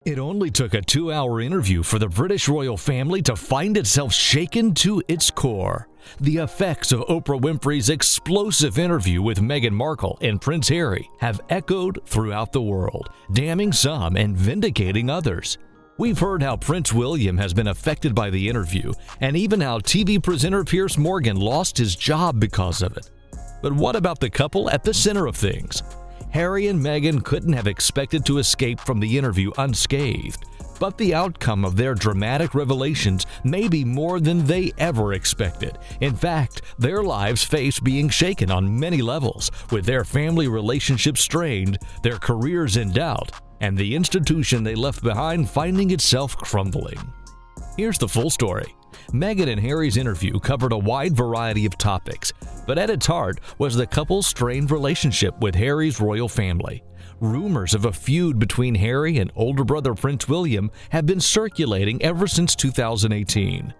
It only took a 2-hour interview for the British royal family to find itself shaken to its core. The effects of Oprah Winfrey's explosive interview with Meghan Markle and Prince Harry have echoed throughout the world, damning some and vindicating others. We've heard how Prince William has been affected by the interview, and even how TV presenter Piers Morgan lost his job because of it. But what about the couple at the center of things? Harry and Meghan couldn't have expected to escape from the interview unscathed, but the outcome of their dramatic revelations may be more than they ever expected. In fact, their lives face being shaken on many levels, with their family relationships strained, their careers in doubt, and the institution they left behind finding itself crumbling. Here's the full story. Meghan and Harry's interview covered a wide variety of topics, but at its heart was the couple's strained relationship with Harry's royal family. Rumors of a feud between Harry and older brother Prince William have been circulating ever since 2018.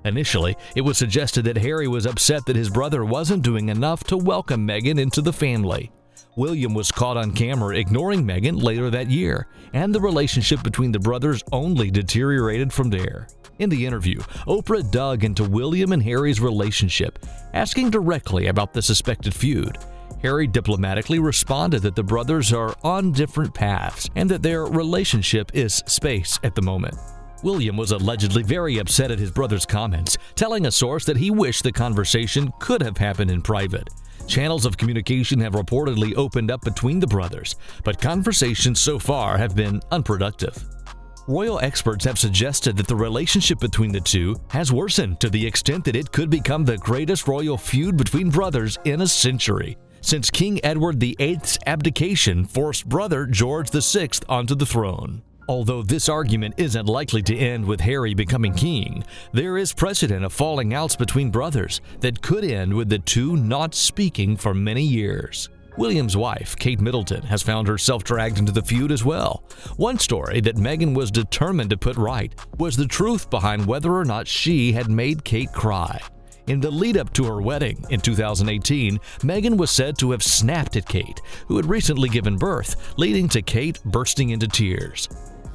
Initially, it was suggested that Harry was upset that his brother wasn't doing enough to welcome Meghan into the family. William was caught on camera ignoring Meghan later that year, and the relationship between the brothers only deteriorated from there. In the interview, Oprah dug into William and Harry's relationship, asking directly about the suspected feud. Harry diplomatically responded that the brothers are on different paths and that their relationship is space at the moment. William was allegedly very upset at his brother's comments, telling a source that he wished the conversation could have happened in private. Channels of communication have reportedly opened up between the brothers, but conversations so far have been unproductive. Royal experts have suggested that the relationship between the two has worsened to the extent that it could become the greatest royal feud between brothers in a century, since King Edward VIII's abdication forced brother George VI onto the throne. Although this argument isn't likely to end with Harry becoming king, there is precedent of falling outs between brothers that could end with the two not speaking for many years. William's wife, Kate Middleton, has found herself dragged into the feud as well. One story that Meghan was determined to put right was the truth behind whether or not she had made Kate cry. In the lead-up to her wedding in 2018, Meghan was said to have snapped at Kate, who had recently given birth, leading to Kate bursting into tears.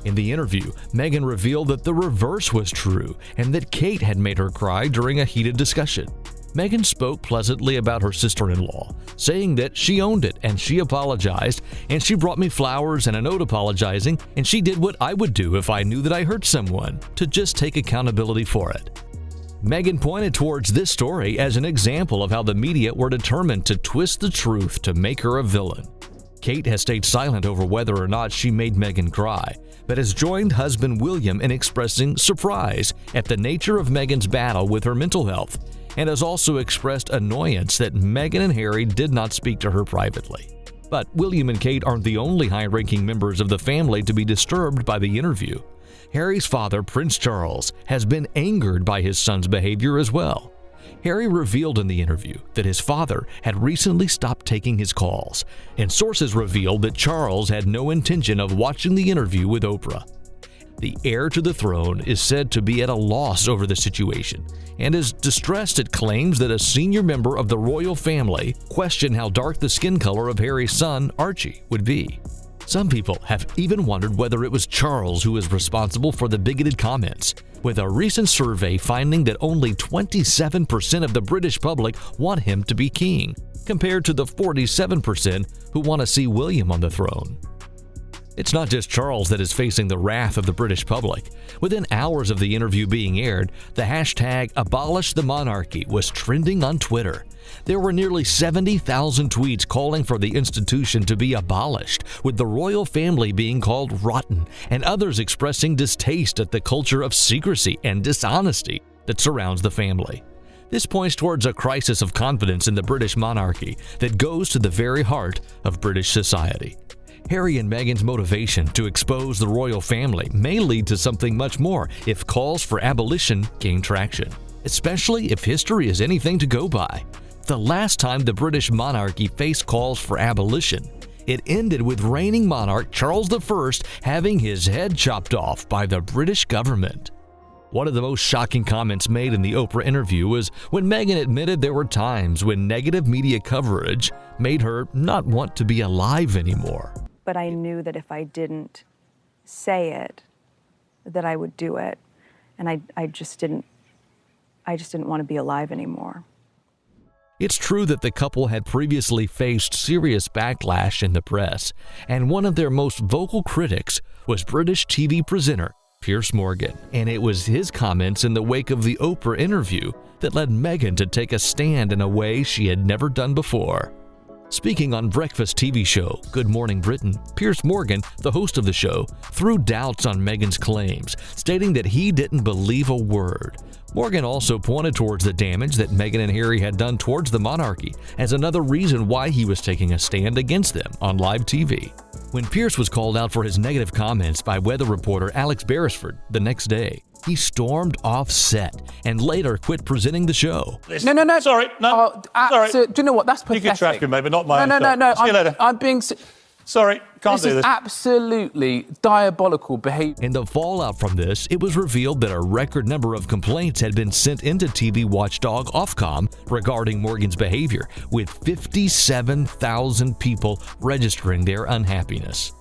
In the interview, Meghan revealed that the reverse was true and that Kate had made her cry during a heated discussion. Meghan spoke pleasantly about her sister-in-law, saying that she owned it and she apologized, and she brought me flowers and a note apologizing, and she did what I would do if I knew that I hurt someone, to just take accountability for it. Meghan pointed towards this story as an example of how the media were determined to twist the truth to make her a villain. Kate has stayed silent over whether or not she made Meghan cry, but has joined husband William in expressing surprise at the nature of Meghan's battle with her mental health, and has also expressed annoyance that Meghan and Harry did not speak to her privately. But William and Kate aren't the only high-ranking members of the family to be disturbed by the interview. Harry's father, Prince Charles, has been angered by his son's behavior as well. Harry revealed in the interview that his father had recently stopped taking his calls, and sources revealed that Charles had no intention of watching the interview with Oprah. The heir to the throne is said to be at a loss over the situation and is distressed at claims that a senior member of the royal family questioned how dark the skin color of Harry's son, Archie, would be. Some people have even wondered whether it was Charles who is responsible for the bigoted comments, with a recent survey finding that only 27% of the British public want him to be king, compared to the 47% who want to see William on the throne. It's not just Charles that is facing the wrath of the British public. Within hours of the interview being aired, the hashtag #AbolishTheMonarchy was trending on Twitter. There were nearly 70,000 tweets calling for the institution to be abolished, with the royal family being called rotten, and others expressing distaste at the culture of secrecy and dishonesty that surrounds the family. This points towards a crisis of confidence in the British monarchy that goes to the very heart of British society. Harry and Meghan's motivation to expose the royal family may lead to something much more if calls for abolition gain traction, especially if history is anything to go by. The last time the British monarchy faced calls for abolition, it ended with reigning monarch Charles I having his head chopped off by the British government. One of the most shocking comments made in the Oprah interview was when Meghan admitted there were times when negative media coverage made her not want to be alive anymore. But I knew that if I didn't say it, that I would do it. And I just didn't want to be alive anymore. It's true that the couple had previously faced serious backlash in the press, and one of their most vocal critics was British TV presenter Piers Morgan. And it was his comments in the wake of the Oprah interview that led Meghan to take a stand in a way she had never done before. Speaking on breakfast TV show Good Morning Britain, Piers Morgan, the host of the show, threw doubts on Meghan's claims, stating that he didn't believe a word. Morgan also pointed towards the damage that Meghan and Harry had done towards the monarchy as another reason why he was taking a stand against them on live TV. When Piers was called out for his negative comments by weather reporter Alex Beresford the next day, he stormed off set and later quit presenting the show. No. Sorry, no. Sorry. So, do you know what? That's pathetic. You can trash me, maybe not my own. No. See you later. I'm being... Sorry, can't do this. This is absolutely diabolical behavior. In the fallout from this, it was revealed that a record number of complaints had been sent into TV watchdog Ofcom regarding Morgan's behavior, with 57,000 people registering their unhappiness.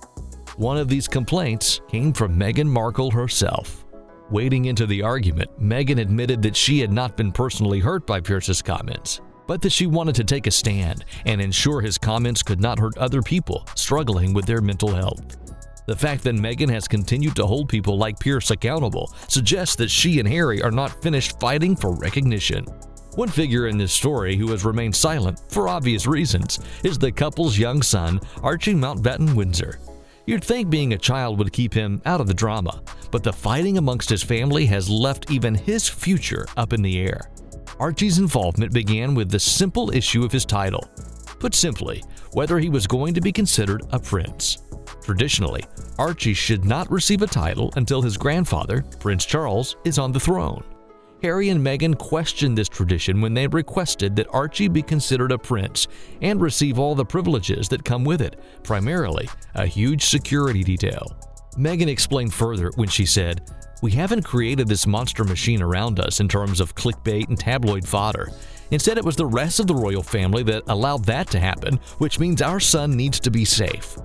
One of these complaints came from Meghan Markle herself. Wading into the argument, Meghan admitted that she had not been personally hurt by Piers's comments, but that she wanted to take a stand and ensure his comments could not hurt other people struggling with their mental health. The fact that Meghan has continued to hold people like Piers accountable suggests that she and Harry are not finished fighting for recognition. One figure in this story who has remained silent for obvious reasons is the couple's young son, Archie Mountbatten Windsor. You'd think being a child would keep him out of the drama, but the fighting amongst his family has left even his future up in the air. Archie's involvement began with the simple issue of his title. Put simply, whether he was going to be considered a prince. Traditionally, Archie should not receive a title until his grandfather, Prince Charles, is on the throne. Harry and Meghan questioned this tradition when they requested that Archie be considered a prince and receive all the privileges that come with it, primarily a huge security detail. Meghan explained further when she said, "We haven't created this monster machine around us in terms of clickbait and tabloid fodder. Instead, it was the rest of the royal family that allowed that to happen, which means our son needs to be safe."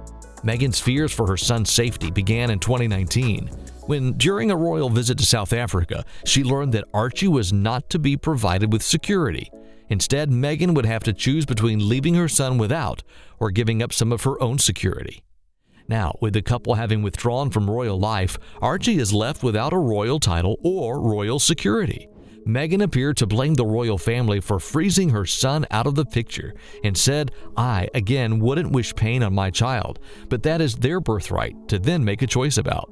Meghan's fears for her son's safety began in 2019, when, during a royal visit to South Africa, she learned that Archie was not to be provided with security. Instead, Meghan would have to choose between leaving her son without or giving up some of her own security. Now, with the couple having withdrawn from royal life, Archie is left without a royal title or royal security. Meghan appeared to blame the royal family for freezing her son out of the picture and said, "I, again, wouldn't wish pain on my child, but that is their birthright to then make a choice about."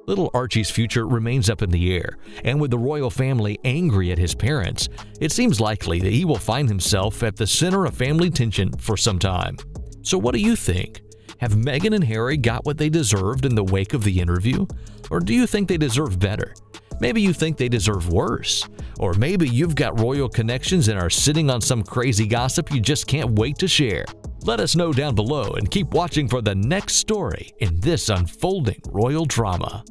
Little Archie's future remains up in the air, and with the royal family angry at his parents, it seems likely that he will find himself at the center of family tension for some time. So what do you think? Have Meghan and Harry got what they deserved in the wake of the interview? Or do you think they deserve better? Maybe you think they deserve worse. Or maybe you've got royal connections and are sitting on some crazy gossip you just can't wait to share. Let us know down below and keep watching for the next story in this unfolding royal drama.